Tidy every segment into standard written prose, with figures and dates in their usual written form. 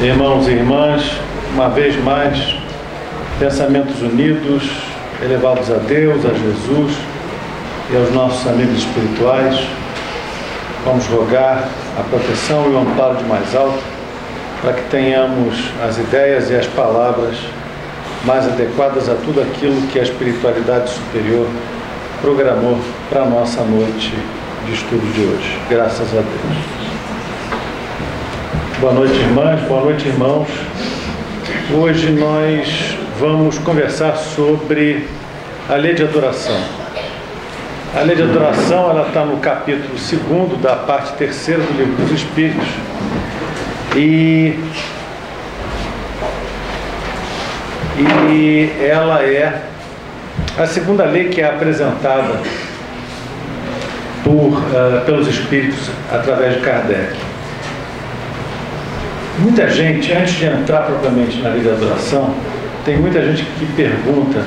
Irmãos e irmãs, uma vez mais, pensamentos unidos, elevados a Deus, a Jesus e aos nossos amigos espirituais. Vamos rogar a proteção e o amparo de mais alto para que tenhamos as ideias e as palavras mais adequadas a tudo aquilo que a espiritualidade superior programou para a nossa noite de estudo de hoje. Graças a Deus. Boa noite, irmãs, boa noite, irmãos. Hoje nós vamos conversar sobre a lei de adoração. A lei de adoração, ela está no capítulo 2 da parte 3ª do Livro dos Espíritos. E ela é a segunda lei que é apresentada pelos Espíritos através de Kardec. Muita gente, antes de entrar propriamente na lei de adoração, tem muita gente que pergunta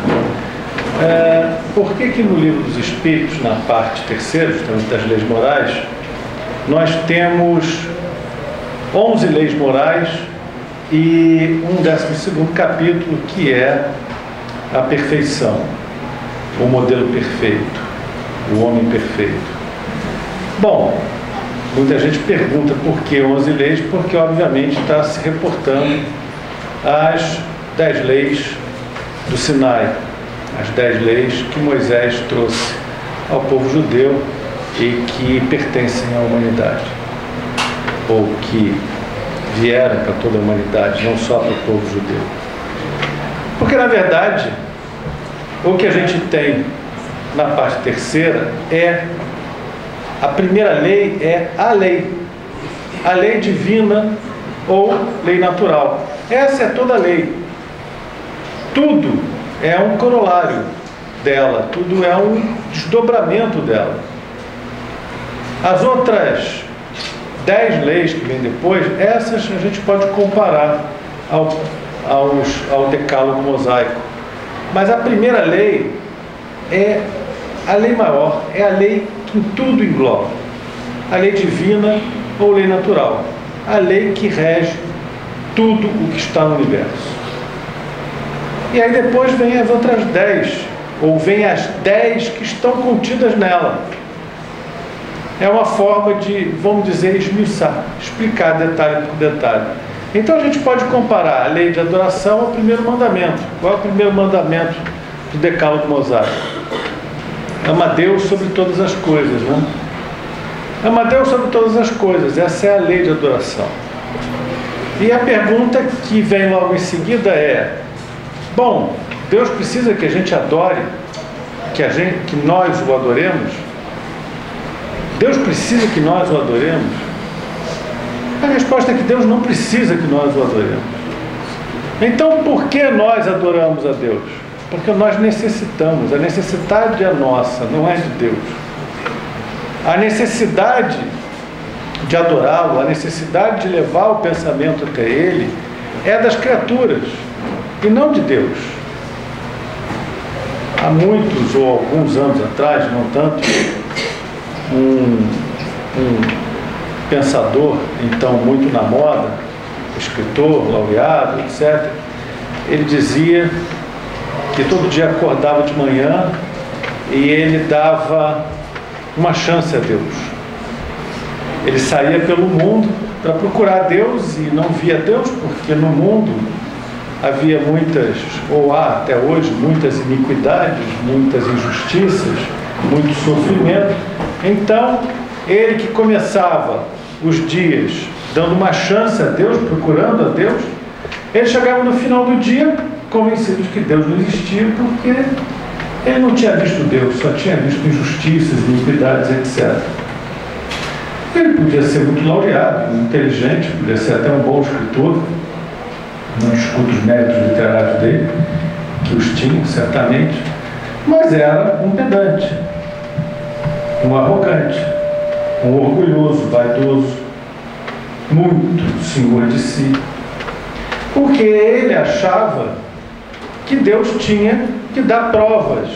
por que no Livro dos Espíritos, na parte 3ª, justamente das leis morais, nós temos 11 leis morais e um 12º capítulo, que é a perfeição, o modelo perfeito, o homem perfeito. Bom, muita gente pergunta por que 11 leis, porque obviamente está se reportando às 10 leis do Sinai, as 10 leis que Moisés trouxe ao povo judeu e que pertencem à humanidade, ou que vieram para toda a humanidade, não só para o povo judeu. Porque, na verdade, o que a gente tem na parte 3ª é a primeira lei, é a lei divina ou lei natural. Essa é toda a lei. Tudo é um corolário dela, tudo é um desdobramento dela. As outras 10 leis que vêm depois, essas a gente pode comparar ao decálogo mosaico. Mas a primeira lei é a lei maior, é a lei que tudo engloba. A lei divina ou lei natural. A lei que rege tudo o que está no universo. E aí depois vem as outras 10, ou vem as 10 que estão contidas nela. É uma forma de, vamos dizer, esmiuçar, explicar detalhe por detalhe. Então a gente pode comparar a lei de adoração ao primeiro mandamento. Qual é o primeiro mandamento do decálogo mosaico? Ama a Deus sobre todas as coisas, né? Ama a Deus sobre todas as coisas. Essa é a lei de adoração. E a pergunta que vem logo em seguida é: bom, Deus precisa que a gente adore, que nós o adoremos? Deus precisa que nós o adoremos? A resposta é que Deus não precisa que nós o adoremos. Então, por que nós adoramos a Deus? Porque nós necessitamos. A necessidade é nossa, não é de Deus. A necessidade de adorá-lo, a necessidade de levar o pensamento até Ele, é das criaturas e não de Deus. Há muitos ou alguns anos atrás, não tanto, um pensador, então muito na moda, escritor, laureado, etc., ele dizia que todo dia acordava de manhã e ele dava uma chance a Deus. Ele saía pelo mundo para procurar Deus e não via Deus, porque no mundo havia muitas, ou há até hoje, muitas iniquidades, muitas injustiças, muito sofrimento. Então, ele que começava os dias dando uma chance a Deus, procurando a Deus, ele chegava no final do dia convencido de que Deus não existia, porque ele não tinha visto Deus, só tinha visto injustiças, iniquidades, etc. Ele podia ser muito laureado, inteligente, podia ser até um bom escritor, não discuto os méritos literários dele, que os tinha, certamente, mas era um pedante, um arrogante, um orgulhoso, vaidoso, muito senhor de si, porque ele achava que Deus tinha que dar provas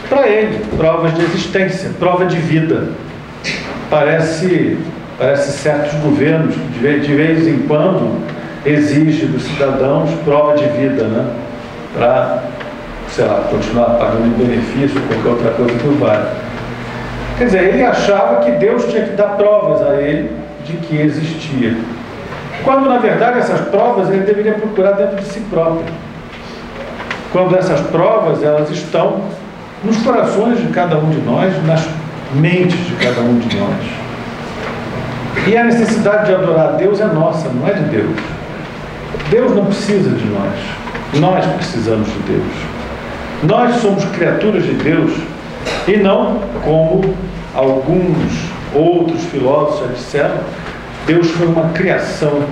para ele, provas de existência, prova de vida. Parece Parece certos governos que de vez em quando exigem dos cidadãos prova de vida, né? Para, sei lá, continuar pagando benefício ou qualquer outra coisa que o valha. Quer dizer, ele achava que Deus tinha que dar provas a ele de que existia. Quando, na verdade, essas provas ele deveria procurar dentro de si próprio. Quando essas provas, elas estão nos corações de cada um de nós, nas mentes de cada um de nós. E a necessidade de adorar a Deus é nossa, não é de Deus. Deus não precisa de nós. Nós precisamos de Deus. Nós somos criaturas de Deus e não, como alguns outros filósofos já disseram, Deus foi uma criação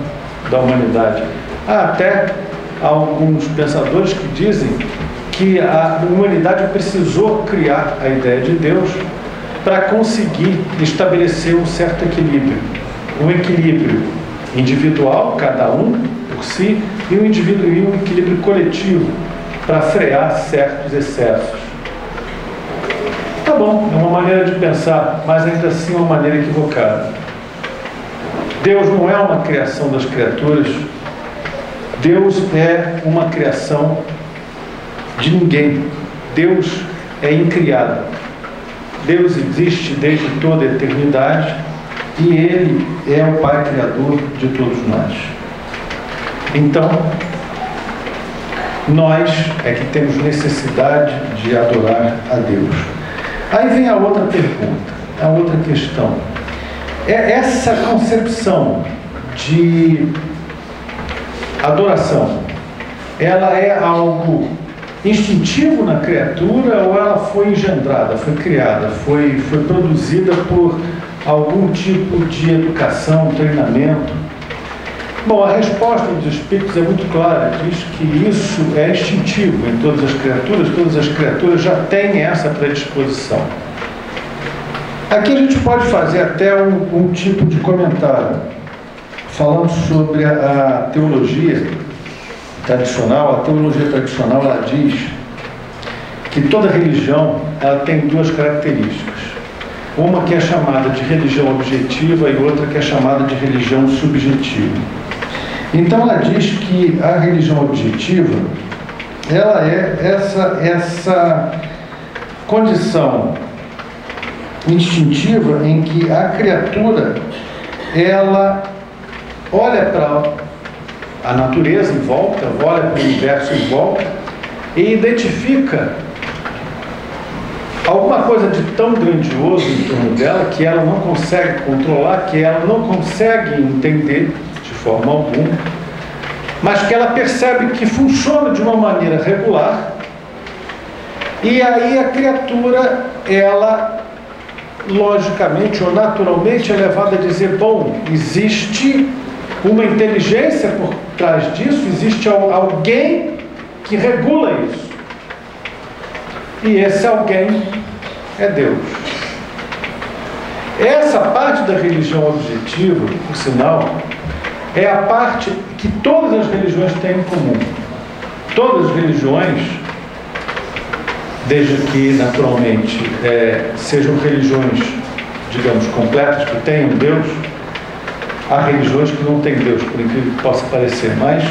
da humanidade. Há até alguns pensadores que dizem que a humanidade precisou criar a ideia de Deus para conseguir estabelecer um certo equilíbrio. Um equilíbrio individual, cada um por si, e um equilíbrio coletivo para frear certos excessos. Tá bom, é uma maneira de pensar, mas ainda assim é uma maneira equivocada. Deus não é uma criação das criaturas. Deus é uma criação de ninguém. Deus é incriado. Deus existe desde toda a eternidade e Ele é o Pai Criador de todos nós. Então, nós é que temos necessidade de adorar a Deus. Aí vem a outra pergunta, a outra questão. Essa concepção de adoração, ela é algo instintivo na criatura ou ela foi engendrada, foi criada, foi produzida por algum tipo de educação, treinamento? Bom, a resposta dos espíritos é muito clara, diz que isso é instintivo em todas as criaturas já têm essa predisposição. Aqui a gente pode fazer até um tipo de comentário, falando sobre a teologia tradicional. A teologia tradicional, ela diz que toda religião ela tem duas características. Uma que é chamada de religião objetiva e outra que é chamada de religião subjetiva. Então ela diz que a religião objetiva, ela é essa condição instintiva em que a criatura, ela olha para a natureza em volta, olha para o universo em volta e identifica alguma coisa de tão grandioso em torno dela que ela não consegue controlar, que ela não consegue entender de forma alguma, mas que ela percebe que funciona de uma maneira regular, e aí a criatura, ela logicamente ou naturalmente é levada a dizer, bom, existe uma inteligência por trás disso, existe alguém que regula isso. E esse alguém é Deus. Essa parte da religião objetiva, por sinal, é a parte que todas as religiões têm em comum. Todas as religiões, desde que naturalmente sejam religiões, digamos, completas, que tenham Deus. Há religiões que não têm Deus, por incrível que possa parecer, mas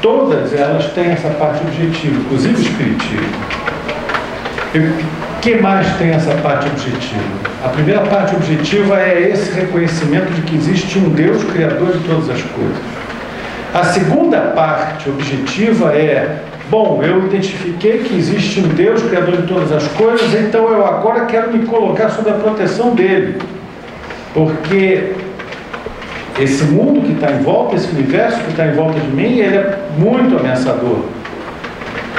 todas elas têm essa parte objetiva, inclusive o espiritismo. O que mais tem essa parte objetiva? A primeira parte objetiva é esse reconhecimento de que existe um Deus criador de todas as coisas. A segunda parte objetiva é, bom, eu identifiquei que existe um Deus criador de todas as coisas, então eu agora quero me colocar sob a proteção dele, porque esse mundo que está em volta, esse universo que está em volta de mim, ele é muito ameaçador.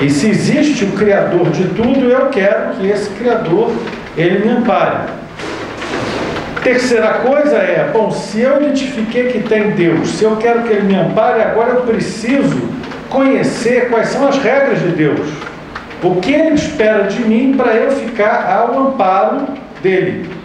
E se existe o Criador de tudo, eu quero que esse Criador, ele me ampare. Terceira coisa é, bom, se eu identifiquei que tem Deus, se eu quero que ele me ampare, agora eu preciso conhecer quais são as regras de Deus. O que ele espera de mim para eu ficar ao amparo dele.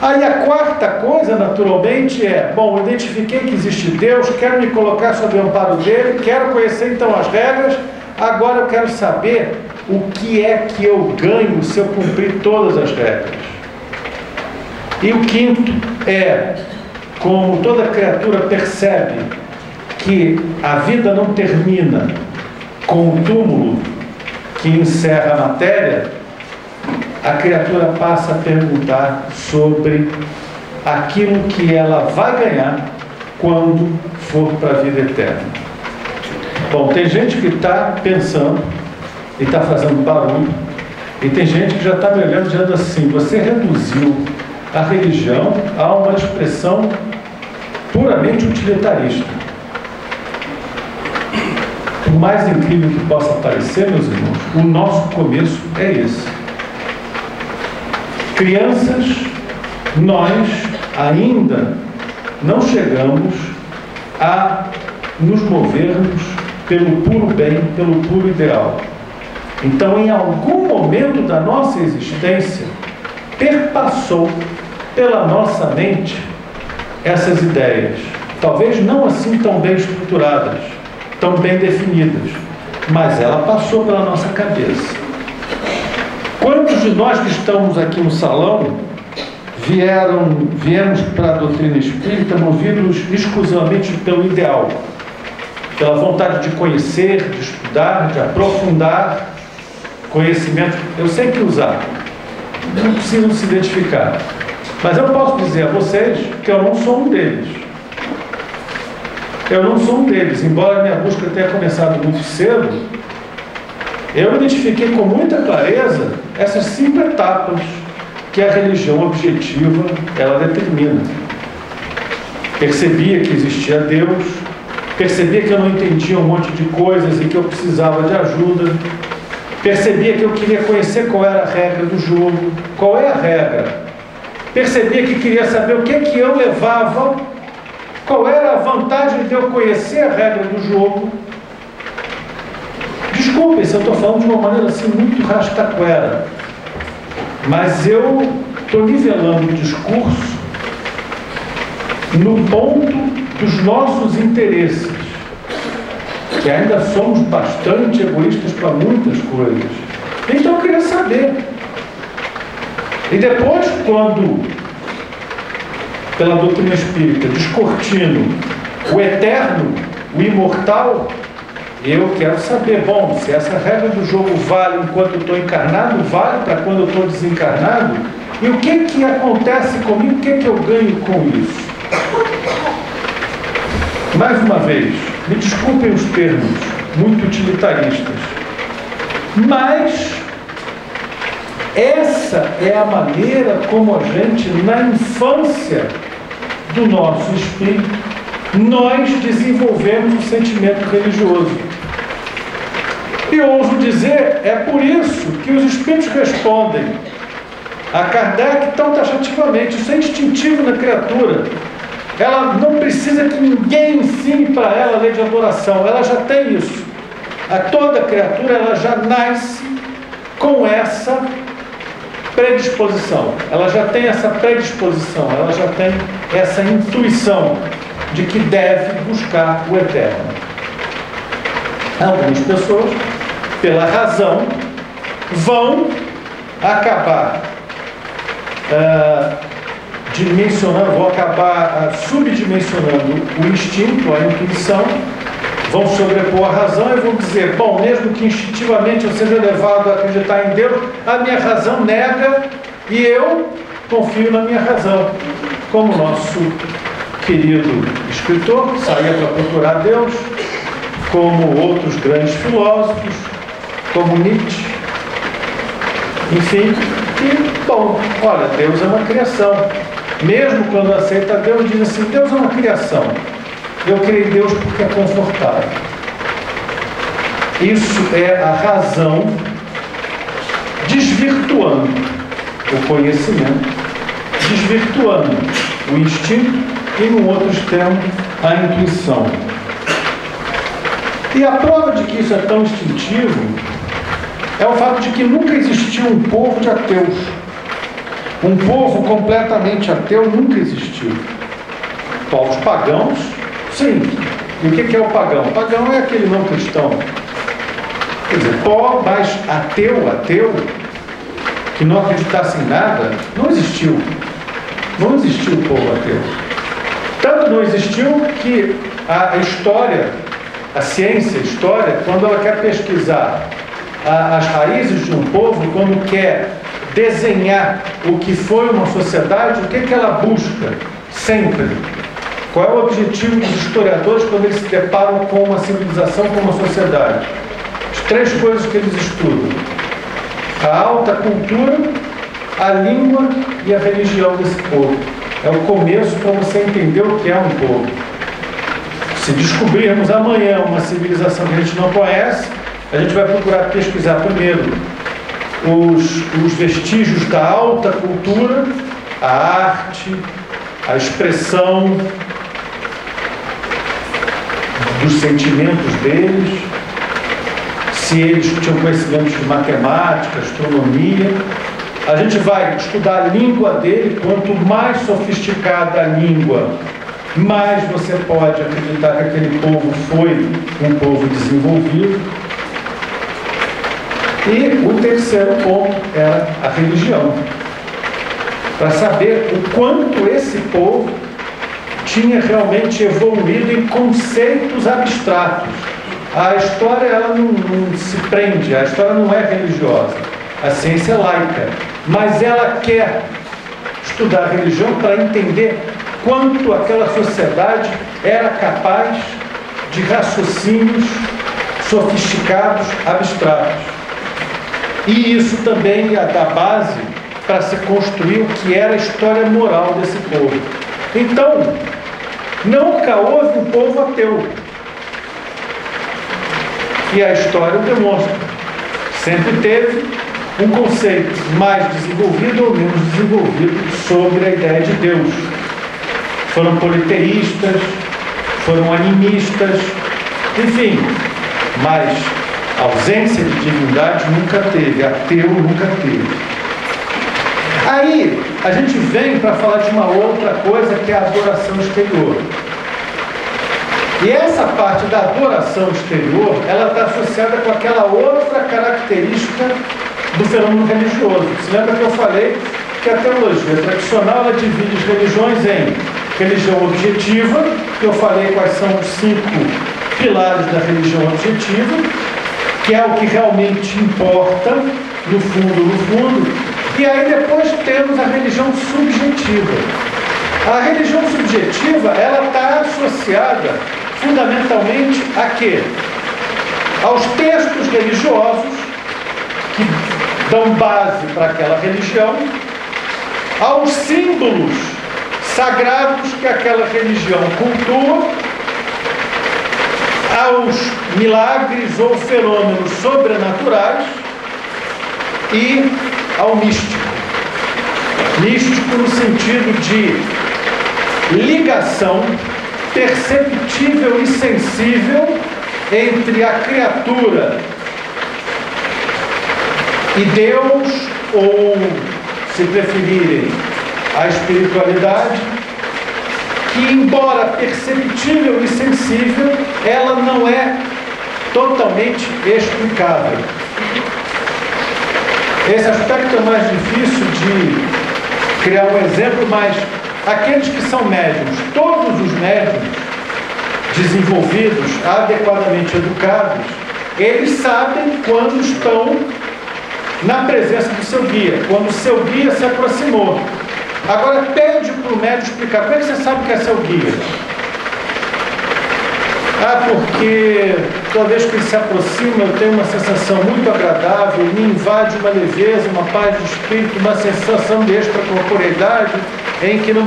Aí a quarta coisa, naturalmente, é, bom, identifiquei que existe Deus, quero me colocar sob o amparo dele, quero conhecer então as regras, agora eu quero saber o que é que eu ganho se eu cumprir todas as regras. E o quinto é, como toda criatura percebe que a vida não termina com o túmulo que encerra a matéria, a criatura passa a perguntar sobre aquilo que ela vai ganhar quando for para a vida eterna. Bom, tem gente que está pensando e está fazendo barulho, e tem gente que já está me olhando dizendo assim: você reduziu a religião a uma expressão puramente utilitarista. Por mais incrível que possa parecer, meus irmãos, o nosso começo é esse. Crianças, nós ainda não chegamos a nos movermos pelo puro bem, pelo puro ideal. Então, em algum momento da nossa existência, perpassou pela nossa mente essas ideias, talvez não assim tão bem estruturadas, tão bem definidas, mas ela passou pela nossa cabeça. Quantos de nós que estamos aqui no salão viemos para a doutrina espírita movidos exclusivamente pelo ideal, pela vontade de conhecer, de estudar, de aprofundar conhecimento? Eu sei que usar, não precisam se identificar, mas eu posso dizer a vocês que eu não sou um deles. Eu não sou um deles, embora a minha busca tenha começado muito cedo. Eu identifiquei com muita clareza essas 5 etapas que a religião objetiva ela determina. Percebia que existia Deus, percebia que eu não entendia um monte de coisas e que eu precisava de ajuda, percebia que eu queria conhecer qual era a regra do jogo, qual é a regra, percebia que queria saber o que é que eu levava, qual era a vantagem de eu conhecer a regra do jogo. Desculpem se eu estou falando de uma maneira assim muito rastaquera, mas eu estou nivelando o discurso no ponto dos nossos interesses, que ainda somos bastante egoístas para muitas coisas. Então eu queria saber. E depois, quando, pela doutrina espírita, descortino o eterno, o imortal, eu quero saber, bom, se essa regra do jogo vale enquanto eu estou encarnado, vale para quando eu estou desencarnado? E o que que acontece comigo, o que que eu ganho com isso? Mais uma vez, me desculpem os termos muito utilitaristas, mas essa é a maneira como a gente, na infância do nosso espírito, nós desenvolvemos o sentimento religioso. E ouso dizer, é por isso que os espíritos respondem a Kardec tão taxativamente. Isso é instintivo na criatura. Ela não precisa que ninguém ensine para ela a lei de adoração. Ela já tem isso. A toda criatura, ela já nasce com essa predisposição. Ela já tem essa predisposição. Ela já tem essa intuição de que deve buscar o eterno. Algumas pessoas, pela razão, vão acabar vão acabar subdimensionando o instinto, a intuição, vão sobrepor a razão e vão dizer, bom, mesmo que instintivamente eu seja levado a acreditar em Deus, a minha razão nega e eu confio na minha razão. Como o nosso querido escritor, que saía para procurar Deus, como outros grandes filósofos, como Nietzsche, enfim, e, bom, olha, Deus é uma criação. Mesmo quando aceita Deus, diz assim, Deus é uma criação. Eu criei Deus porque é confortável. Isso é a razão desvirtuando o conhecimento, desvirtuando o instinto e, no outro extremo, a intuição. E a prova de que isso é tão instintivo é o fato de que nunca existiu um povo de ateus. Um povo completamente ateu nunca existiu. Povos pagãos, sim. E o que é o pagão? O pagão é aquele não cristão. Quer dizer, mas ateu, que não acreditasse em nada, não existiu. Não existiu povo ateu. Tanto não existiu que a história, a ciência, a história, quando ela quer pesquisar as raízes de um povo, quando quer desenhar o que foi uma sociedade, o que ela busca sempre? Qual é o objetivo dos historiadores quando eles se deparam com uma civilização, com uma sociedade? As 3 coisas que eles estudam: a alta cultura, a língua e a religião desse povo. É o começo para você entender o que é um povo. Se descobrirmos amanhã uma civilização que a gente não conhece, a gente vai procurar pesquisar primeiro os vestígios da alta cultura, a arte, a expressão dos sentimentos deles, se eles tinham conhecimentos de matemática, astronomia. A gente vai estudar a língua dele. Quanto mais sofisticada a língua, mais você pode acreditar que aquele povo foi um povo desenvolvido. E o terceiro ponto era a religião, para saber o quanto esse povo tinha realmente evoluído em conceitos abstratos. A história ela não se prende, a história não é religiosa, a ciência é laica, mas ela quer estudar a religião para entender quanto aquela sociedade era capaz de raciocínios sofisticados, abstratos. E isso também ia dar base para se construir o que era a história moral desse povo. Então, nunca houve um povo ateu. E a história demonstra. Sempre teve um conceito mais desenvolvido ou menos desenvolvido sobre a ideia de Deus. Foram politeístas, foram animistas, enfim, mas ausência de divindade nunca teve, ateu nunca teve. Aí, a gente vem para falar de uma outra coisa, que é a adoração exterior. E essa parte da adoração exterior, ela está associada com aquela outra característica do fenômeno religioso. Você lembra que eu falei que a teologia tradicional, ela divide as religiões em religião objetiva, que eu falei quais são os 5 pilares da religião objetiva, que é o que realmente importa, no fundo. E aí depois temos a religião subjetiva. A religião subjetiva, ela está associada fundamentalmente a quê? Aos textos religiosos que dão base para aquela religião, aos símbolos sagrados que aquela religião cultua, aos milagres ou fenômenos sobrenaturais e ao místico. Místico no sentido de ligação perceptível e sensível entre a criatura e Deus, ou, se preferirem, a espiritualidade, que, embora perceptível e sensível, ela não é totalmente explicável. Esse aspecto é mais difícil de criar um exemplo, mas aqueles que são médiuns, todos os médiuns desenvolvidos, adequadamente educados, eles sabem quando estão na presença do seu guia, quando o seu guia se aproximou. Agora pede para o médium explicar: como é que você sabe que é seu guia? Porque toda vez que ele se aproxima eu tenho uma sensação muito agradável, me invade uma leveza, uma paz de espírito, uma sensação de extracorporeidade em que não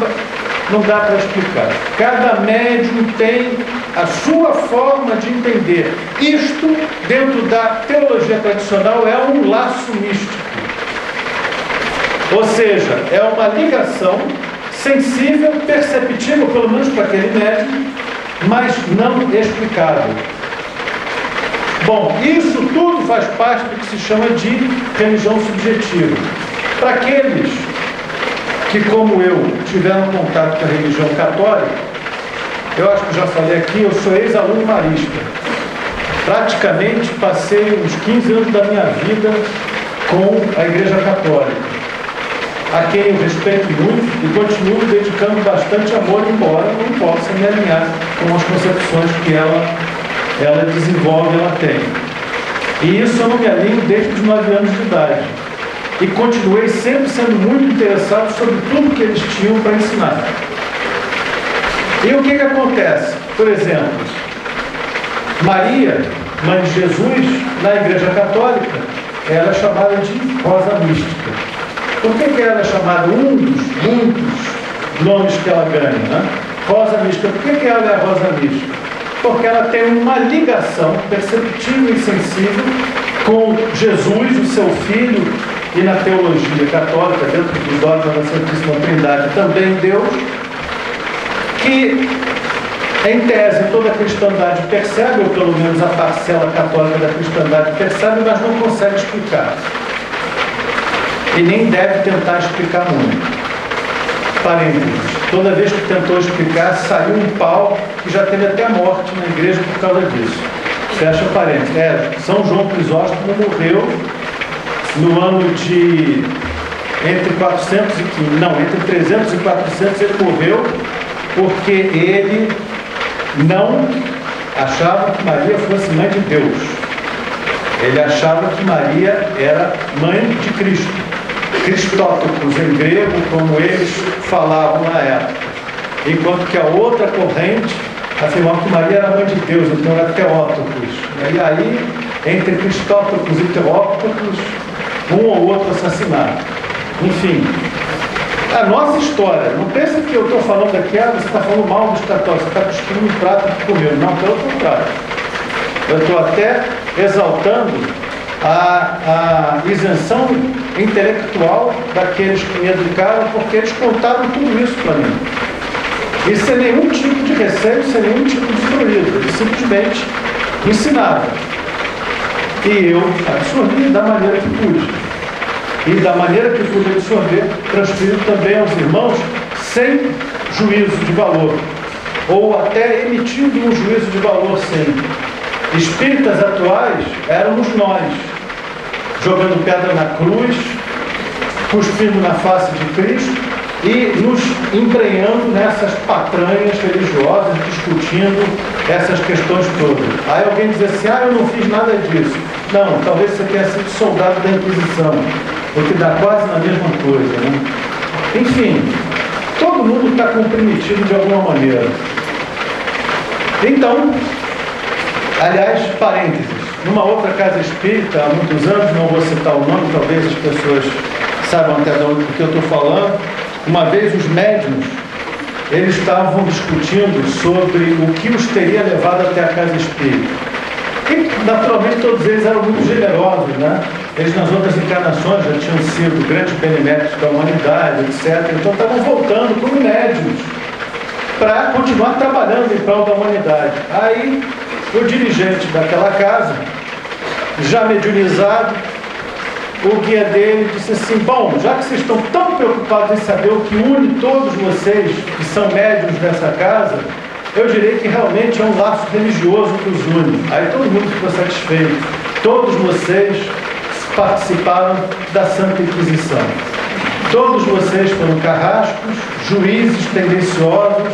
dá para explicar. Cada médium tem a sua forma de entender. Isto, dentro da teologia tradicional, é um laço místico. Ou seja, é uma ligação sensível, perceptível, pelo menos para aquele médium, mas não explicável. Bom, isso tudo faz parte do que se chama de religião subjetiva. Para aqueles que, como eu, tiveram contato com a religião católica, eu acho que já falei aqui, eu sou ex-aluno marista. Praticamente passei uns 15 anos da minha vida com a Igreja Católica. a quem eu respeito muito e continuo dedicando bastante amor, embora não possa me alinhar com as concepções que ela desenvolve, ela tem. E isso eu não me alinho desde os 9 anos de idade. E continuei sempre sendo muito interessado sobre tudo que eles tinham para ensinar. E o que acontece? Por exemplo, Maria, mãe de Jesus, na Igreja Católica, ela é chamada de Rosa Mística. Por que ela é chamada um dos muitos nomes que ela ganha, né? Rosa Mística. Por que ela é Rosa Mística? Porque ela tem uma ligação perceptível e sensível com Jesus, o seu filho, e na teologia católica, dentro dos dogmas da Santíssima Trindade, também Deus, que, em tese, toda a cristandade percebe, ou pelo menos a parcela católica da cristandade percebe, mas não consegue explicar. E nem deve tentar explicar muito. Parênteses. Toda vez que tentou explicar, saiu um pau que já teve até morte na igreja por causa disso. Fecha parênteses. São João Crisóstomo morreu no ano de... entre 300 e 400 ele morreu porque ele não achava que Maria fosse mãe de Deus. Ele achava que Maria era mãe de Cristo. Cristótocos em grego, como eles falavam na época. Enquanto que a outra corrente afirmava que Maria era mãe de Deus, então era Theotokos. E aí, entre Cristótocos e Theotokos, um ou outro assassinado. Enfim, a nossa história, não pensa que eu estou falando aqui, você está falando mal dos católicos, você está cuspindo um prato que comeu. Não, pelo contrário. Eu estou até exaltando a isenção intelectual daqueles que me educaram, porque eles contaram tudo isso para mim. E sem nenhum tipo de receio, sem nenhum tipo de fluido. Eles simplesmente ensinaram. E eu absorvi da maneira que pude. E da maneira que pude absorver, transfiro também aos irmãos sem juízo de valor. Ou até emitindo um juízo de valor sim. Espíritas atuais éramos nós, jogando pedra na cruz, cuspindo na face de Cristo e nos embrenhando nessas patranhas religiosas, discutindo essas questões todas. Aí alguém diz assim, eu não fiz nada disso. Não, talvez você tenha sido soldado da Inquisição, o que dá quase na mesma coisa, né? Enfim, todo mundo está comprometido de alguma maneira. Então, aliás, parênteses, numa outra casa espírita, há muitos anos, não vou citar o nome, talvez as pessoas saibam até do que eu estou falando, uma vez os médiuns, eles estavam discutindo sobre o que os teria levado até a casa espírita. E, naturalmente, todos eles eram muito generosos, né? Eles, nas outras encarnações, já tinham sido grandes beneméritos da humanidade, etc. Então, estavam voltando como médiuns para continuar trabalhando em prol da humanidade. Aí, o dirigente daquela casa, já mediunizado, o guia dele disse assim, bom, já que vocês estão tão preocupados em saber o que une todos vocês, que são médiuns dessa casa, eu diria que realmente é um laço religioso que os une. Aí todo mundo ficou satisfeito. Todos vocês participaram da Santa Inquisição. Todos vocês foram carrascos, juízes tendenciosos,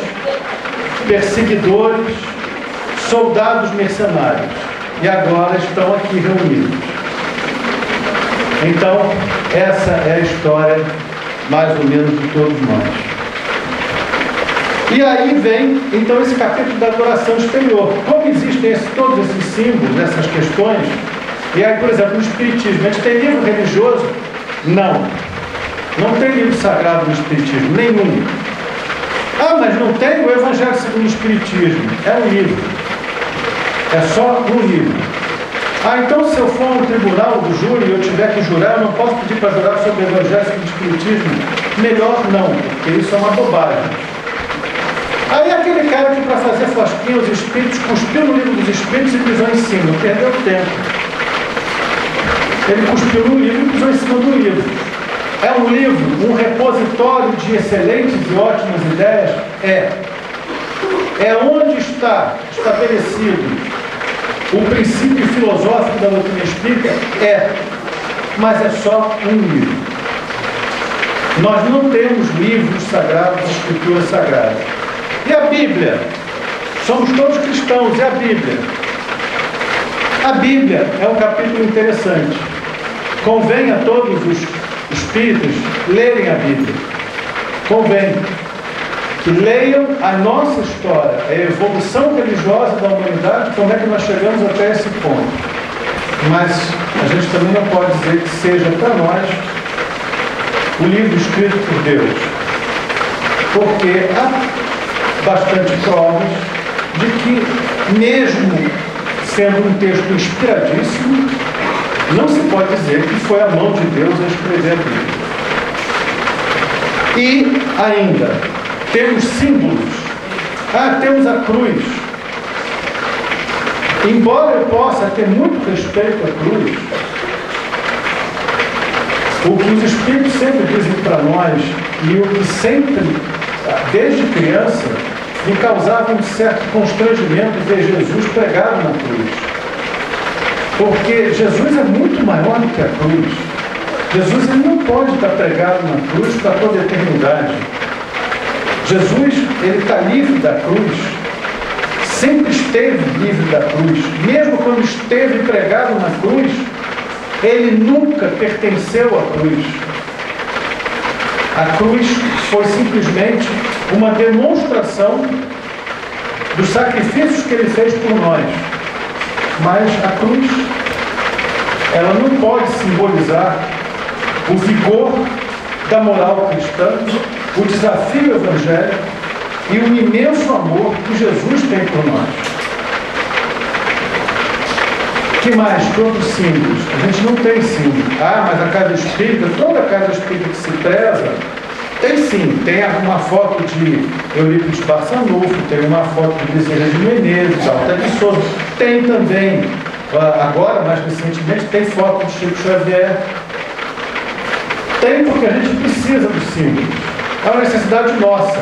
perseguidores, soldados mercenários, e agora estão aqui reunidos. Então, essa é a história, mais ou menos, de todos nós. E aí vem, então, esse capítulo da adoração exterior. Como existem todos esses símbolos, essas questões, e aí, por exemplo, no Espiritismo, a gente tem livro religioso? Não. Não tem livro sagrado no Espiritismo, nenhum. Mas não tem o Evangelho segundo o Espiritismo. É um livro. É só um livro. Então se eu for a um tribunal do júri e eu tiver que jurar, eu não posso pedir para jurar sobre o Evangelho segundo o Espiritismo? Melhor não, porque isso é uma bobagem. Aí aquele cara que para fazer fosquinha os espíritos cuspiu no livro dos espíritos e pisou em cima, perdeu tempo. Ele cuspiu no livro e pisou em cima do livro. É um livro, um repositório de excelentes e ótimas ideias? É onde está estabelecido o princípio filosófico da doutrina espírita? Mas é só um livro. Nós não temos livros sagrados, escrituras sagradas. E a Bíblia? Somos todos cristãos, e a Bíblia? A Bíblia é um capítulo interessante. Convém a todos os espíritos lerem a Bíblia. Convém que leiam a nossa história, a evolução religiosa da humanidade, como é que nós chegamos até esse ponto. Mas a gente também não pode dizer que seja para nós o livro escrito por Deus, porque há bastante provas de que, mesmo sendo um texto inspiradíssimo, não se pode dizer que foi a mão de Deus a escrever a Bíblia. E ainda, temos símbolos. Temos a cruz. Embora eu possa ter muito respeito à cruz, o que os Espíritos sempre dizem para nós, e o que sempre, desde criança, me causava um certo constrangimento ver Jesus pregado na cruz. Porque Jesus é muito maior do que a cruz. Jesus ele não pode estar pregado na cruz para toda a eternidade. Jesus, ele está livre da cruz. Sempre esteve livre da cruz. Mesmo quando esteve pregado na cruz, ele nunca pertenceu à cruz. A cruz foi simplesmente uma demonstração dos sacrifícios que ele fez por nós. Mas a cruz, ela não pode simbolizar o vigor da moral cristã, o desafio evangélico e o imenso amor que Jesus tem por nós. Que mais? Que outros símbolos? A gente não tem símbolo. Mas a casa espírita, toda a casa espírita que se preza, tem sim. Tem uma foto de Eurípides Barçanufo, tem uma foto de Bezerra de Menezes, Alta de Souza. Tem também, agora, mais recentemente, tem foto de Chico Xavier. Tem porque a gente precisa do símbolo. É uma necessidade nossa.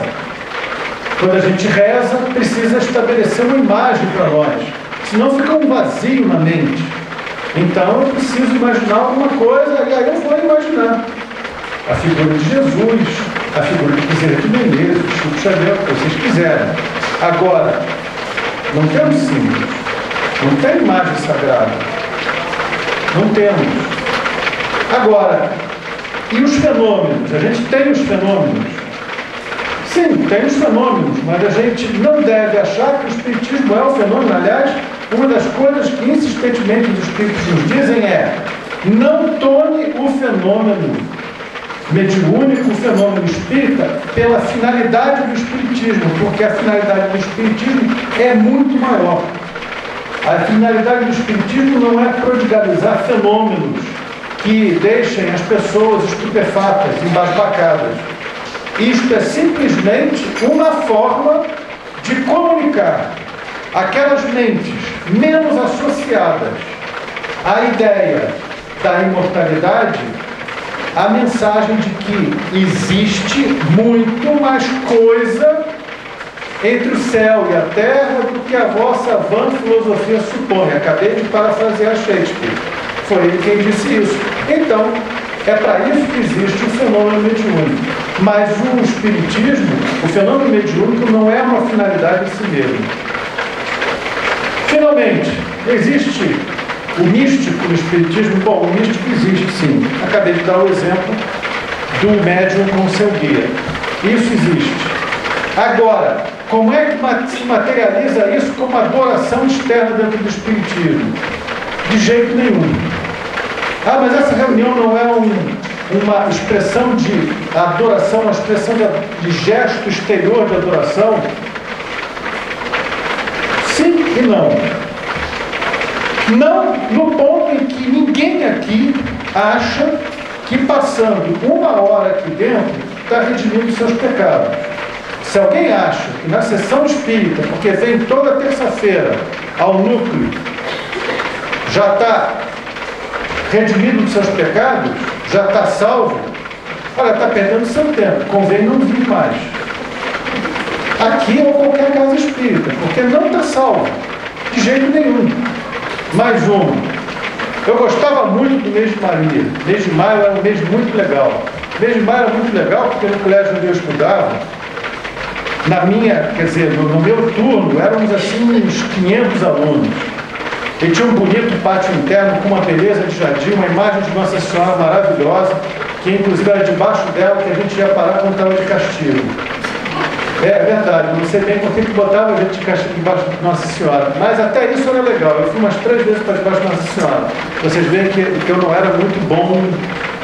Quando a gente reza, precisa estabelecer uma imagem para nós. Senão fica um vazio na mente. Então eu preciso imaginar alguma coisa, e aí eu vou imaginar a figura de Jesus, a figura de Bezerra de Menezes, de Chico Xavier, o que vocês quiserem. Agora, não temos símbolos, não tem imagem sagrada. Não temos. Agora, e os fenômenos? A gente tem os fenômenos. Sim, tem os fenômenos, mas a gente não deve achar que o Espiritismo é um fenômeno. Aliás, uma das coisas que insistentemente os Espíritos nos dizem é: não tome o fenômeno mediúnico, o fenômeno espírita, pela finalidade do Espiritismo, porque a finalidade do Espiritismo é muito maior. A finalidade do Espiritismo não é prodigalizar fenômenos que deixem as pessoas estupefatas, embasbacadas. Isto é simplesmente uma forma de comunicar aquelas mentes menos associadas à ideia da imortalidade, a mensagem de que existe muito mais coisa entre o céu e a terra do que a vossa vã filosofia supõe. Acabei de parafrasear Shakespeare. Foi ele quem disse isso. Então, é para isso que existe o fenômeno mediúnico. Mas o Espiritismo, o fenômeno mediúnico não é uma finalidade em si mesmo. Finalmente, existe o místico no Espiritismo? Bom, o místico existe sim. Acabei de dar o exemplo do médium com seu guia. Isso existe. Agora, como é que se materializa isso como adoração externa dentro do Espiritismo? De jeito nenhum. Mas essa reunião não é uma expressão de adoração, uma expressão de gesto exterior de adoração? Sim e não. Não no ponto em que ninguém aqui acha que passando 1 hora aqui dentro está redimindo seus pecados. Se alguém acha que na sessão espírita, porque vem toda terça-feira ao núcleo, já está redimido dos seus pecados, já está salvo, olha, está perdendo seu tempo, convém não vir mais. Aqui ou qualquer casa espírita, porque não está salvo, de jeito nenhum. Mais uma. Eu gostava muito do mês de Maria. Mês de maio era um mês muito legal. Mês de maio era muito legal, porque no colégio onde eu estudava, no meu turno, éramos assim uns 500 alunos. E tinha um bonito pátio interno com uma beleza de jardim, uma imagem de Nossa Senhora maravilhosa, que inclusive era debaixo dela que a gente ia parar quando estava de castigo. É verdade, não sei bem por que botava a gente de castigo debaixo de Nossa Senhora, mas até isso era legal. Eu fui umas 3 vezes para debaixo de Nossa Senhora. Vocês veem que eu não era muito bom,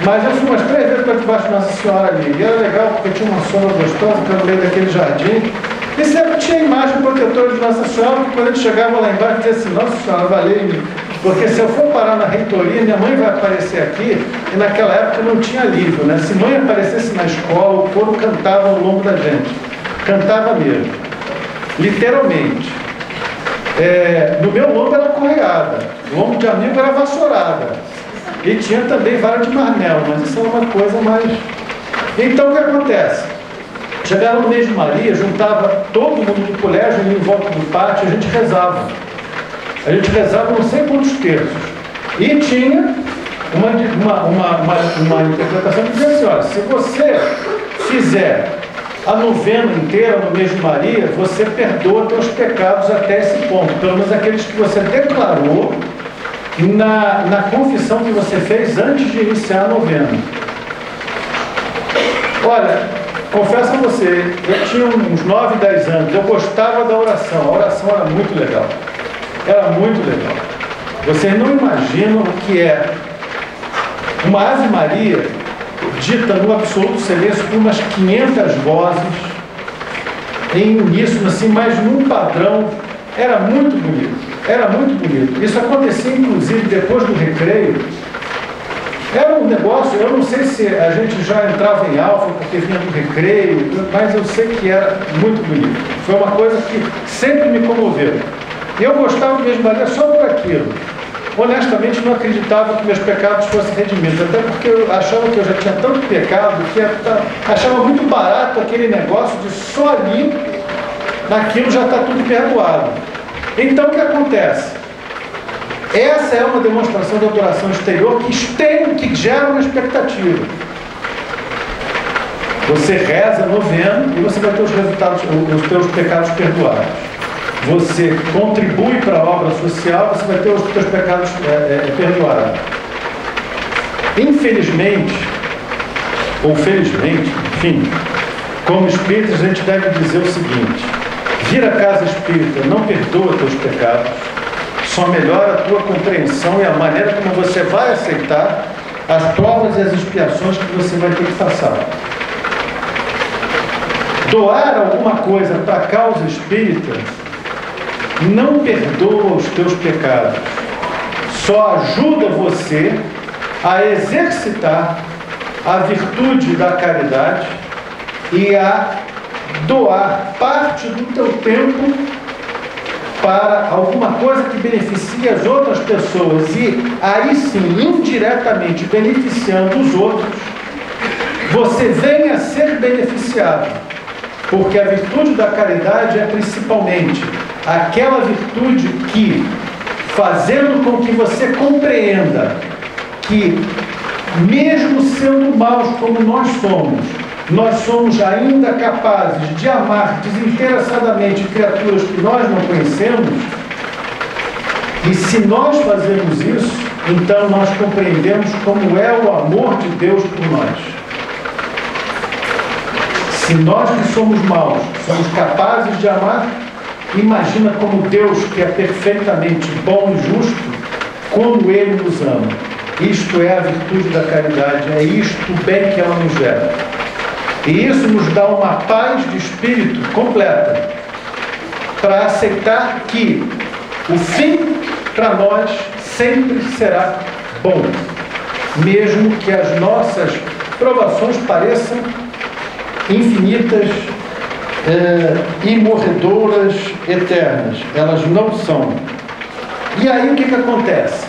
mas eu fui umas 3 vezes para debaixo de Nossa Senhora ali. E era legal porque tinha uma sombra gostosa, que era no meio daquele jardim. E sempre tinha imagem protetora de Nossa Senhora, que quando a gente chegava lá embaixo, dizia assim: Nossa Senhora, valeu-me, porque se eu for parar na reitoria, minha mãe vai aparecer aqui, e naquela época não tinha livro, né? Se mãe aparecesse na escola, o coro cantava no lombo da gente. Cantava mesmo, literalmente. No meu lombo era correada, no lombo de amigo era vassourada. E tinha também vara de marmelo, mas isso é uma coisa mais... Então o que acontece? Chegava no mês de Maria, juntava todo mundo do colégio ali em volta do pátio, a gente rezava. A gente rezava não sei quantos terços. E tinha uma interpretação que dizia assim: olha, se você fizer a novena inteira no mês de Maria, você perdoa teus pecados até esse ponto, pelo menos aqueles que você declarou na confissão que você fez antes de iniciar a novena. Olha, confesso a você, eu tinha uns 9, 10 anos, eu gostava da oração, a oração era muito legal. Era muito legal. Vocês não imaginam o que é uma Ave Maria dita no absoluto silêncio por umas 500 vozes, em uníssono, assim, mas num padrão. Era muito bonito, era muito bonito. Isso acontecia, inclusive, depois do recreio. Era um negócio, eu não sei se a gente já entrava em alfa porque vinha do recreio, mas eu sei que era muito bonito. Foi uma coisa que sempre me comoveu. E eu gostava mesmo de Maria só por aquilo. Honestamente, não acreditava que meus pecados fossem redimidos, até porque eu achava que eu já tinha tanto pecado, que achava muito barato aquele negócio de só ali, naquilo já está tudo perdoado. Então, o que acontece? Essa é uma demonstração de adoração exterior que gera uma expectativa. Você reza novena e você vai ter os resultados, os teus pecados perdoados. Você contribui para a obra social, você vai ter os teus pecados perdoados. Infelizmente, ou felizmente, enfim, como espíritas a gente deve dizer o seguinte: vir à casa espírita não perdoa teus pecados, só melhora a tua compreensão e a maneira como você vai aceitar as provas e as expiações que você vai ter que passar. Doar alguma coisa para a causa espírita não perdoa os teus pecados, só ajuda você a exercitar a virtude da caridade e a doar parte do teu tempo para alguma coisa que beneficie as outras pessoas e aí sim, indiretamente beneficiando os outros, você venha a ser beneficiado, porque a virtude da caridade é principalmente aquela virtude que, fazendo com que você compreenda que, mesmo sendo maus como nós somos ainda capazes de amar desinteressadamente criaturas que nós não conhecemos, e se nós fazemos isso, então nós compreendemos como é o amor de Deus por nós. Se nós que somos maus somos capazes de amar, imagina como Deus, que é perfeitamente bom e justo, como Ele nos ama. Isto é a virtude da caridade, é isto o bem que ela nos gera. E isso nos dá uma paz de espírito completa para aceitar que o fim para nós sempre será bom, mesmo que as nossas provações pareçam infinitas, imorredoras, eternas. Elas não são. E aí o que acontece?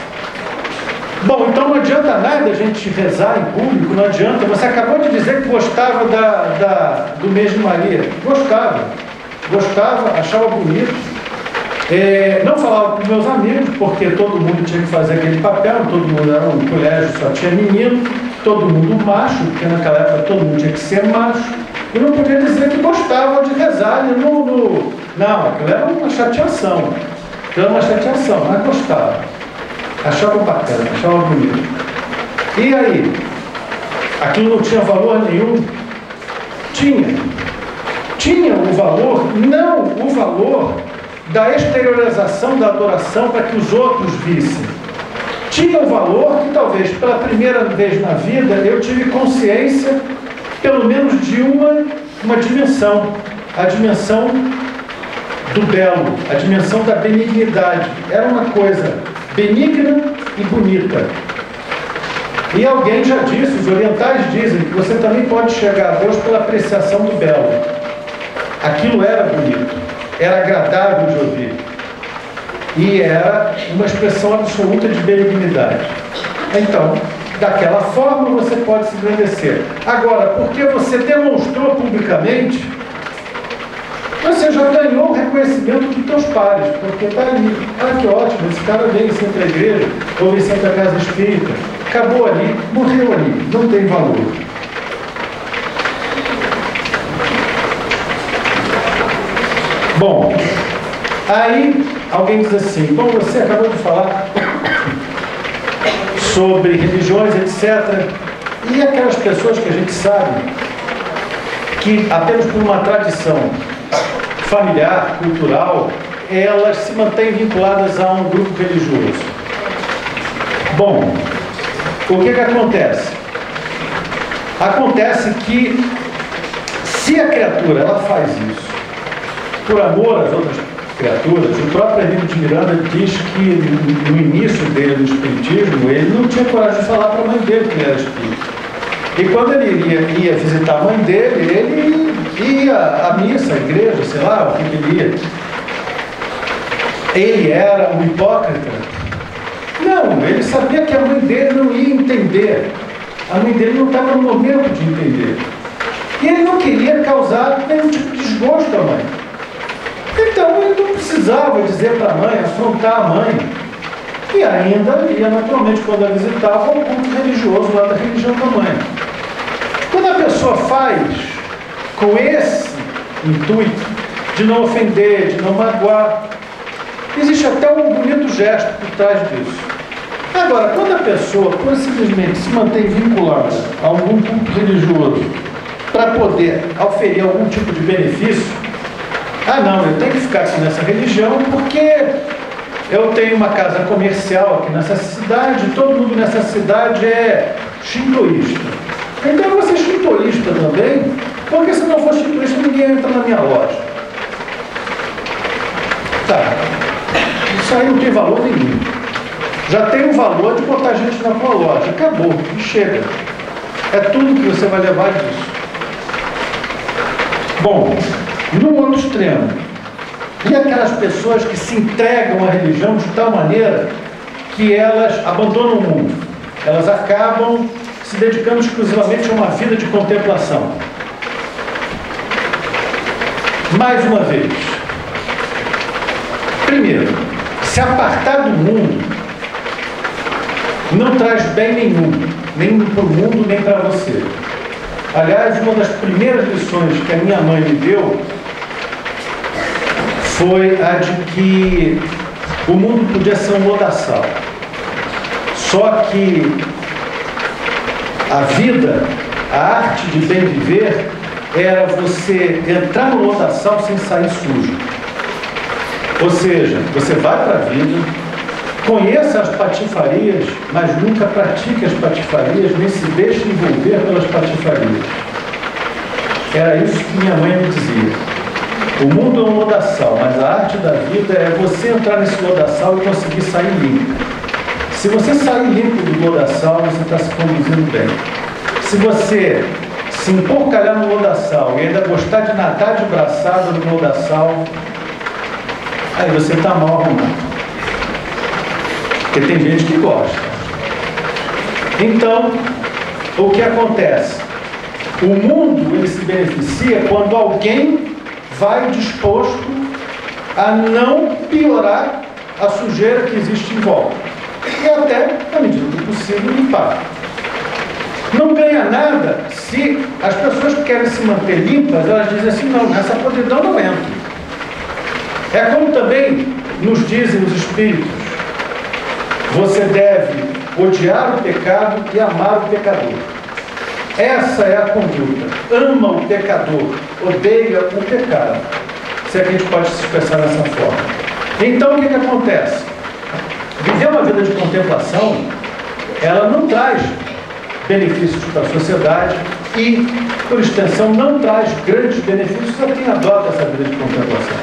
Bom, então não adianta nada a gente rezar em público, não adianta. Você acabou de dizer que gostava do mês de Maria. Gostava, achava bonito. Não falava com meus amigos, porque todo mundo tinha que fazer aquele papel, todo mundo era um colégio, só tinha menino. todo mundo macho, porque naquela época todo mundo tinha que ser macho, e não podia dizer que gostava de rezar Não, aquilo era uma chateação. Mas gostava. Achava bacana, achava bonito. E aí? Aquilo não tinha valor nenhum? Tinha o valor, não o valor da exteriorização da adoração para que os outros vissem. Tinha o valor que talvez pela primeira vez na vida eu tive consciência pelo menos de uma dimensão, a dimensão do belo, a dimensão da benignidade. Era uma coisa benigna e bonita. E alguém já disse, os orientais dizem que você também pode chegar a Deus pela apreciação do belo. Aquilo era bonito, era agradável de ouvir. E era uma expressão absoluta de benignidade. Então, daquela forma você pode se engrandecer. Agora, porque você demonstrou publicamente, você já ganhou o reconhecimento dos teus pares, porque está ali. Ah, que ótimo, esse cara vem sempre à igreja, ou vem sempre à casa espírita. Acabou ali, morreu ali, não tem valor. Bom, aí alguém diz assim, bom, você acabou de falar sobre religiões, etc. E aquelas pessoas que a gente sabe que apenas por uma tradição familiar, cultural, elas se mantêm vinculadas a um grupo religioso. Bom, o que acontece? Acontece que se a criatura ela faz isso por amor às outras criaturas, o próprio Hermínio de Miranda diz que no início dele no espiritismo, ele não tinha coragem de falar para a mãe dele que ele era espírita. E quando ele ia visitar a mãe dele, ele ia à missa, à igreja, sei lá, o que ele ia. Ele era um hipócrita? Não, ele sabia que a mãe dele não ia entender. A mãe dele não estava no momento de entender. E ele não queria causar nenhum tipo de desgosto à mãe. Então ele não precisava dizer para a mãe, afrontar a mãe. E ainda ia naturalmente, quando a visitava, ao culto religioso lá da religião da mãe. Quando a pessoa faz com esse intuito de não ofender, de não magoar, existe até um bonito gesto por trás disso. Agora, quando a pessoa simplesmente se mantém vinculada a algum culto religioso para poder oferir algum tipo de benefício, não, eu tenho que ficar aqui nessa religião porque eu tenho uma casa comercial aqui nessa cidade, todo mundo nessa cidade é shintoísta. Então eu vou ser shintoísta também, porque se não for shintoísta ninguém entra na minha loja. Tá, isso aí não tem valor nenhum. Já tem o valor de botar gente na tua loja. Acabou, e chega. É tudo que você vai levar disso. Bom, no outro extremo, e aquelas pessoas que se entregam à religião de tal maneira que elas abandonam o mundo. Elas acabam se dedicando exclusivamente a uma vida de contemplação. Mais uma vez, primeiro, se apartar do mundo não traz bem nenhum, nem para o mundo, nem para você. Aliás, uma das primeiras lições que a minha mãe me deu foi a de que o mundo podia ser um lodaçal. Só que a vida, a arte de bem viver, era você entrar no lodaçal sem sair sujo. Ou seja, você vai para a vida, conheça as patifarias, mas nunca pratique as patifarias, nem se deixe envolver pelas patifarias. Era isso que minha mãe me dizia. O mundo é um lodaçal, mas a arte da vida é você entrar nesse lodaçal e conseguir sair limpo. Se você sair limpo do lodaçal, você está se conduzindo bem. Se você se emporcalhar no lodaçal e ainda gostar de nadar de braçada no lodaçal, aí você está mal arrumado. Porque tem gente que gosta. Então, o que acontece? O mundo ele se beneficia quando alguém vai disposto a não piorar a sujeira que existe em volta. E até, na medida do possível, limpar. Não ganha nada se as pessoas que querem se manter limpas, elas dizem assim, não, nessa podridão não entra. É como também nos dizem os espíritos, você deve odiar o pecado e amar o pecador. Essa é a conduta. Ama o pecador, odeia o pecado. Se é que a gente pode se expressar dessa forma. Então o que acontece? Viver uma vida de contemplação, ela não traz benefícios para a sociedade e, por extensão, não traz grandes benefícios a quem adota essa vida de contemplação.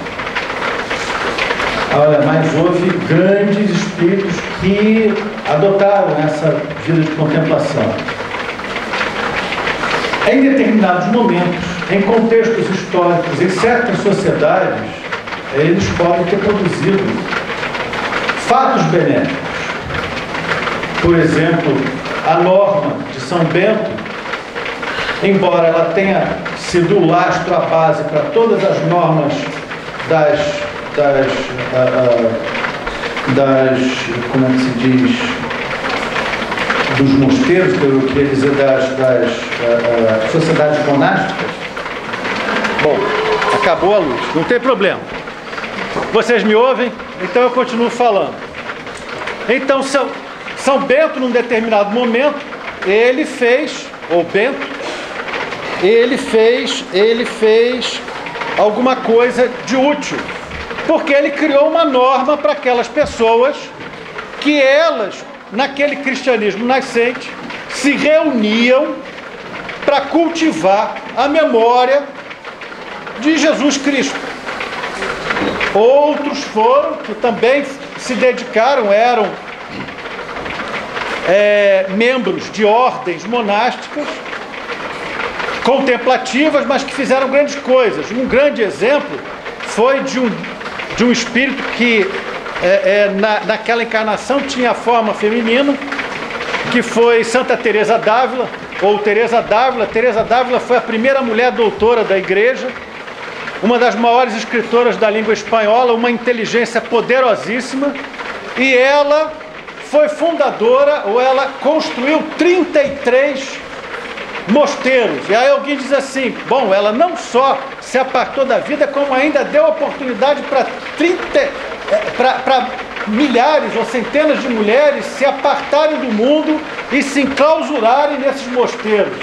Olha, mas houve grandes espíritos que adotaram essa vida de contemplação. Em determinados momentos, em contextos históricos, em certas sociedades, eles podem ter produzido fatos benéficos. Por exemplo, a norma de São Bento, embora ela tenha sido o lastro, a base para todas as normas como é que se diz, dos mosteiros, eu queria dizer, das sociedades monásticas. Bom, acabou a luz, não tem problema. Vocês me ouvem? Então eu continuo falando. Então, São Bento, num determinado momento, ele fez alguma coisa de útil, porque ele criou uma norma para aquelas pessoas que elas, naquele cristianismo nascente, se reuniam para cultivar a memória de Jesus Cristo. Outros foram, que também se dedicaram, eram membros de ordens monásticas, contemplativas, mas que fizeram grandes coisas. Um grande exemplo foi de um espírito que naquela encarnação tinha a forma feminina, que foi Santa Teresa d'Ávila, ou Teresa d'Ávila. Teresa d'Ávila foi a primeira mulher doutora da igreja, uma das maiores escritoras da língua espanhola, uma inteligência poderosíssima, e ela foi fundadora, ou ela construiu 33 mosteiros. E aí alguém diz assim, bom, ela não só se apartou da vida, como ainda deu oportunidade para milhares ou centenas de mulheres se apartarem do mundo e se enclausurarem nesses mosteiros.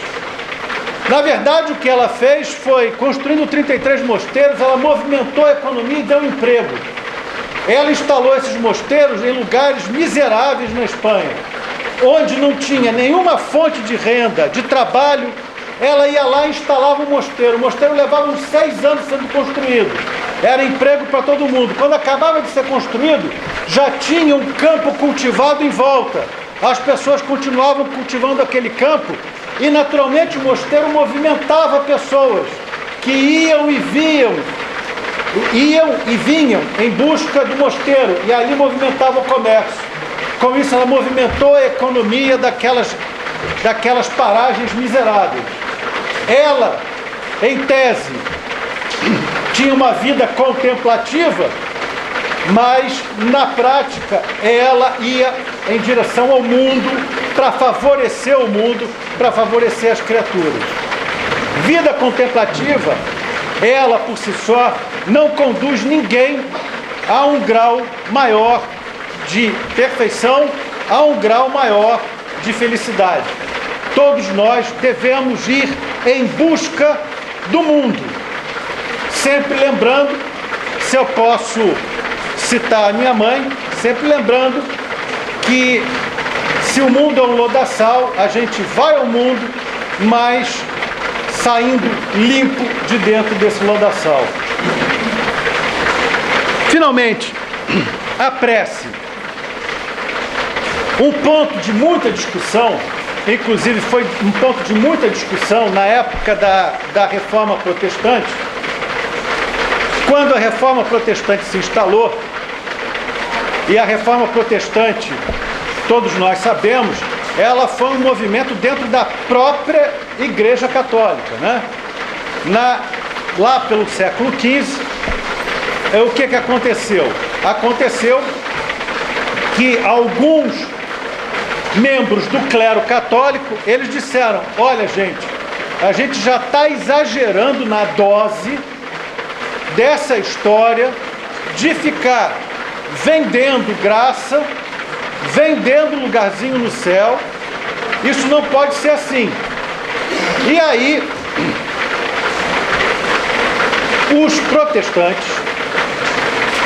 Na verdade, o que ela fez foi, construindo 33 mosteiros, ela movimentou a economia e deu emprego. Ela instalou esses mosteiros em lugares miseráveis na Espanha, onde não tinha nenhuma fonte de renda, de trabalho. Ela ia lá e instalava um mosteiro. O mosteiro levava uns 6 anos sendo construído. Era emprego para todo mundo. Quando acabava de ser construído, já tinha um campo cultivado em volta. As pessoas continuavam cultivando aquele campo e, naturalmente, o mosteiro movimentava pessoas que iam e vinham em busca do mosteiro, e ali movimentava o comércio. Com isso, ela movimentou a economia daquelas paragens miseráveis. Ela, em tese, tinha uma vida contemplativa, mas na prática ela ia em direção ao mundo para favorecer o mundo, para favorecer as criaturas. Vida contemplativa, ela por si só não conduz ninguém a um grau maior de perfeição, a um grau maior de felicidade. Todos nós devemos ir em busca do mundo, sempre lembrando, se eu posso citar a minha mãe, sempre lembrando que se o mundo é um lodaçal, a gente vai ao mundo, mas saindo limpo de dentro desse lodaçal. Finalmente, a prece. Um ponto de muita discussão, inclusive foi um ponto de muita discussão na época da Reforma Protestante. Quando a Reforma Protestante se instalou, e a Reforma Protestante, todos nós sabemos, ela foi um movimento dentro da própria Igreja Católica, né? Lá pelo século XV, o que aconteceu? Aconteceu que alguns membros do clero católico, eles disseram: olha, gente, a gente já está exagerando na dose dessa história de ficar vendendo graça, vendendo lugarzinho no céu. Isso não pode ser assim. E aí, os protestantes,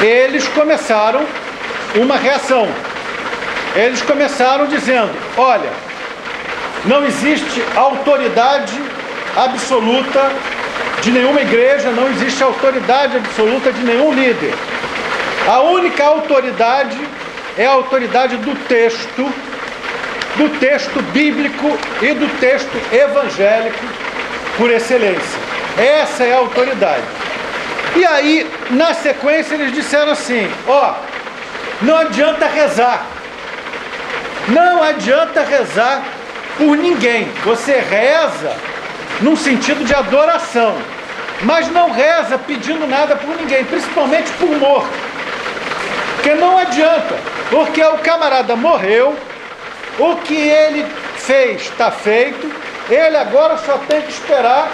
eles começaram uma reação. Eles começaram dizendo: olha, não existe autoridade absoluta de nenhuma igreja, não existe autoridade absoluta de nenhum líder. A única autoridade é a autoridade do texto bíblico e do texto evangélico por excelência. Essa é a autoridade. E aí, na sequência, eles disseram assim: ó, não adianta rezar. Não adianta rezar por ninguém. Você reza num sentido de adoração, mas não reza pedindo nada por ninguém, principalmente por morto. Porque não adianta, porque o camarada morreu, o que ele fez está feito, ele agora só tem que esperar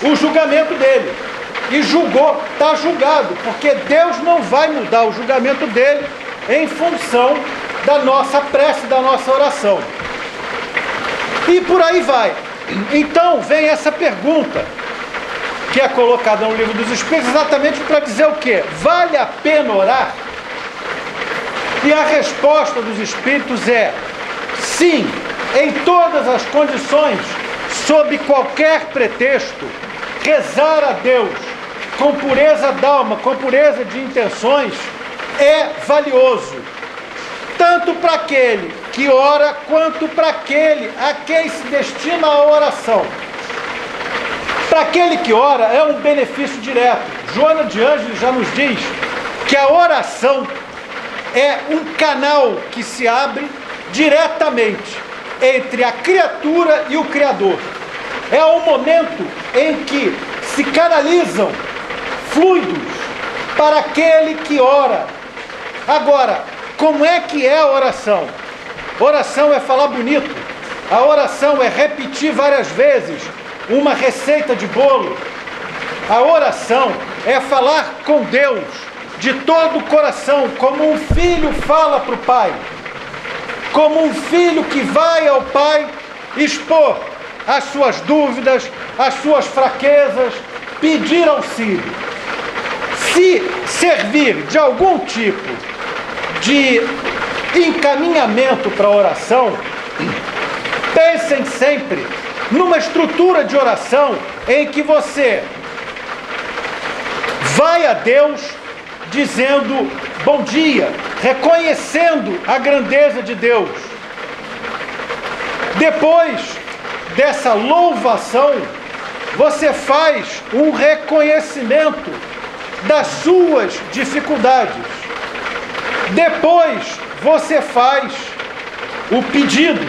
o julgamento dele. E julgou, está julgado, porque Deus não vai mudar o julgamento dele em função da nossa prece, da nossa oração. E por aí vai. Então vem essa pergunta que é colocada no Livro dos Espíritos, exatamente para dizer o quê? Vale a pena orar? E a resposta dos Espíritos é: sim, em todas as condições, sob qualquer pretexto, rezar a Deus com pureza d'alma, com pureza de intenções, é valioso. Tanto para aquele que ora, quanto para aquele a quem se destina a oração. Para aquele que ora, é um benefício direto. Joana de Ângeles já nos diz que a oração é um canal que se abre diretamente entre a criatura e o Criador. É o momento em que se canalizam fluidos para aquele que ora. Agora, como é que é a oração? Oração é falar bonito. A oração é repetir várias vezes uma receita de bolo. A oração é falar com Deus de todo o coração, como um filho fala para o pai. Como um filho que vai ao pai expor as suas dúvidas, as suas fraquezas, pedir auxílio. Se servir de algum tipo de encaminhamento para a oração, pensem sempre numa estrutura de oração em que você vai a Deus dizendo bom dia, reconhecendo a grandeza de Deus. Depois dessa louvação, você faz um reconhecimento das suas dificuldades. Depois você faz o pedido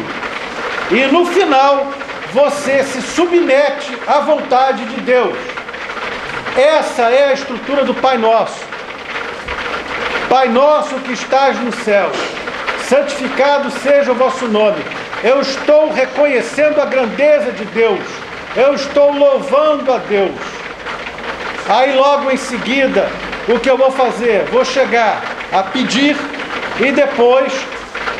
e no final você se submete à vontade de Deus. Essa é a estrutura do Pai Nosso. Pai nosso que estás no céu, santificado seja o vosso nome. Eu estou reconhecendo a grandeza de Deus. Eu estou louvando a Deus. Aí logo em seguida, o que eu vou fazer? Vou chegar a pedir e depois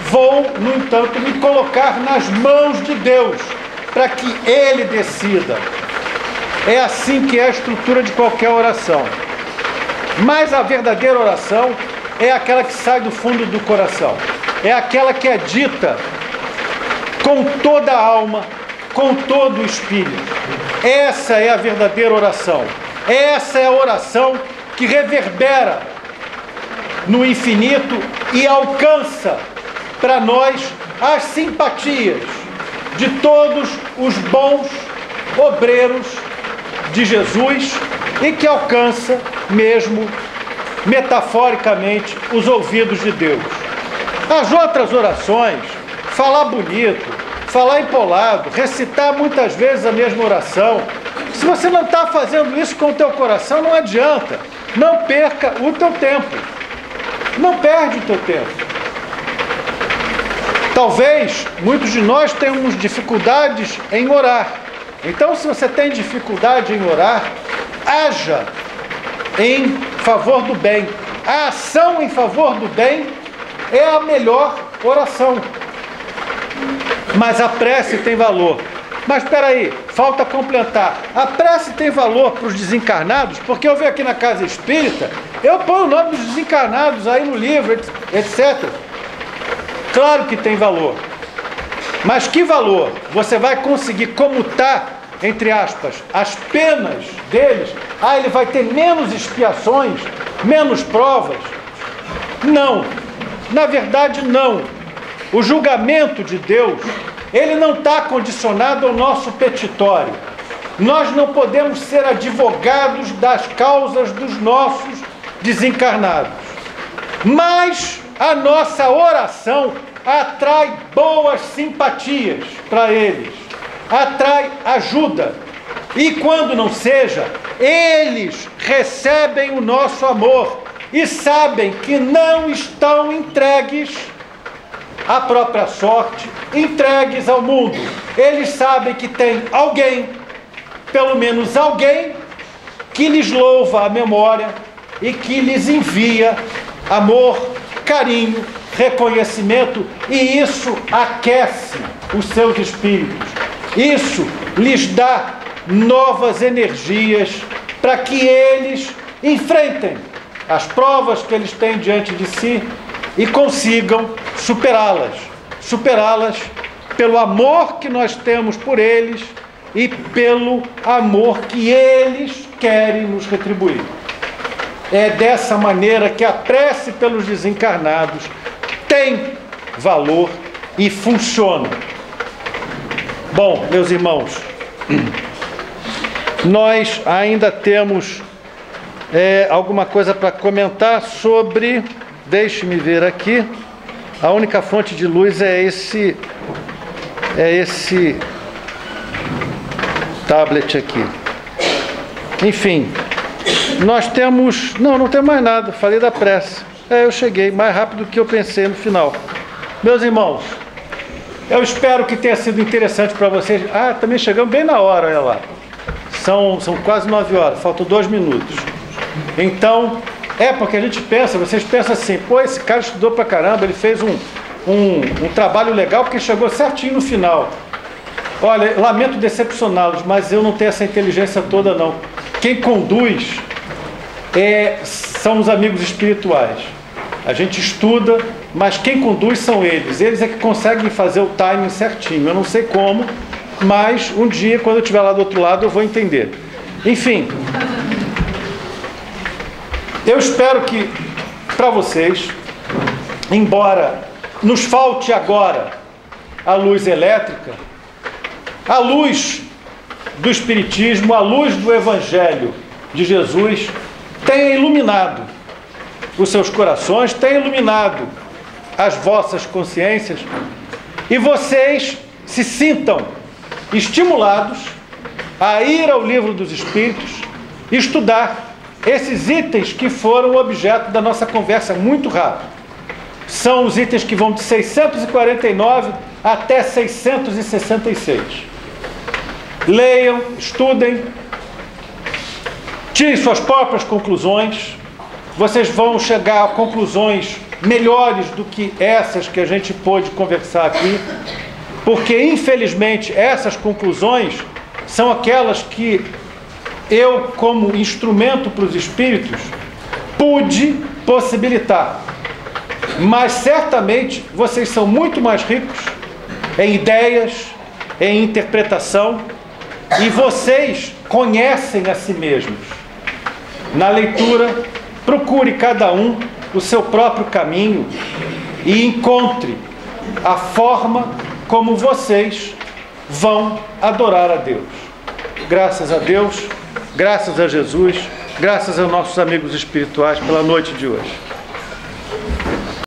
vou, no entanto, me colocar nas mãos de Deus para que Ele decida. É assim que é a estrutura de qualquer oração. Mas a verdadeira oração é aquela que sai do fundo do coração. É aquela que é dita com toda a alma, com todo o espírito. Essa é a verdadeira oração. Essa é a oração que reverbera no infinito e alcança para nós as simpatias de todos os bons obreiros de Jesus e que alcança mesmo metaforicamente os ouvidos de Deus. As outras orações, falar bonito, falar empolado, recitar muitas vezes a mesma oração, se você não está fazendo isso com o teu coração, não adianta. Não perca o teu tempo. Não perde o teu tempo. Talvez muitos de nós tenhamos dificuldades em orar. Então, se você tem dificuldade em orar, haja em favor do bem. A ação em favor do bem é a melhor oração. Mas a prece tem valor. Mas espera aí, falta completar. A prece tem valor para os desencarnados, porque eu venho aqui na casa espírita, eu ponho o nome dos desencarnados aí no livro, etc. Claro que tem valor. Mas que valor? Você vai conseguir comutar, entre aspas, as penas deles? Ah, ele vai ter menos expiações, menos provas? Não. Na verdade, não. O julgamento de Deus, ele não está condicionado ao nosso petitório. Nós não podemos ser advogados das causas dos nossos desencarnados. Mas a nossa oração atrai boas simpatias para eles, atrai ajuda. E quando não seja, eles recebem o nosso amor e sabem que não estão entregues à própria sorte, entregues ao mundo. Eles sabem que tem alguém, pelo menos alguém, que lhes louva a memória e que lhes envia amor, carinho, reconhecimento, e isso aquece os seus espíritos. Isso lhes dá novas energias para que eles enfrentem as provas que eles têm diante de si e consigam superá-las pelo amor que nós temos por eles e pelo amor que eles querem nos retribuir. É dessa maneira que a prece pelos desencarnados tem valor e funciona. Bom, meus irmãos, nós ainda temos alguma coisa para comentar sobre, deixe-me ver aqui, a única fonte de luz é esse tablet aqui. Enfim, nós temos, não tem mais nada, falei da prece. Eu cheguei mais rápido do que eu pensei no final. Meus irmãos, eu espero que tenha sido interessante para vocês. Também chegamos bem na hora, olha lá. São quase 9 horas, faltam 2 minutos. Então, porque a gente pensa, vocês pensam assim, pô, esse cara estudou pra caramba, ele fez um trabalho legal porque chegou certinho no final. Olha, lamento decepcioná-los, mas eu não tenho essa inteligência toda, não. Quem conduz são os amigos espirituais. A gente estuda, mas quem conduz são eles. Eles é que conseguem fazer o timing certinho. Eu não sei como, mas um dia, quando eu estiver lá do outro lado, eu vou entender. Enfim, eu espero que, para vocês, embora nos falte agora a luz elétrica, a luz do Espiritismo, a luz do Evangelho de Jesus tenha iluminado os seus corações, tenha iluminado as vossas consciências e vocês se sintam estimulados a ir ao Livro dos Espíritos e estudar esses itens que foram objeto da nossa conversa muito rápido. São os itens que vão de 649 até 666. Leiam, estudem, tirem suas próprias conclusões. Vocês vão chegar a conclusões melhores do que essas que a gente pôde conversar aqui, porque infelizmente essas conclusões são aquelas que eu, como instrumento para os espíritos, pude possibilitar. Mas certamente vocês são muito mais ricos em ideias, em interpretação, e vocês conhecem a si mesmos. Na leitura, procure cada um o seu próprio caminho e encontre a forma como vocês vão adorar a Deus. Graças a Deus, graças a Jesus, graças aos nossos amigos espirituais pela noite de hoje.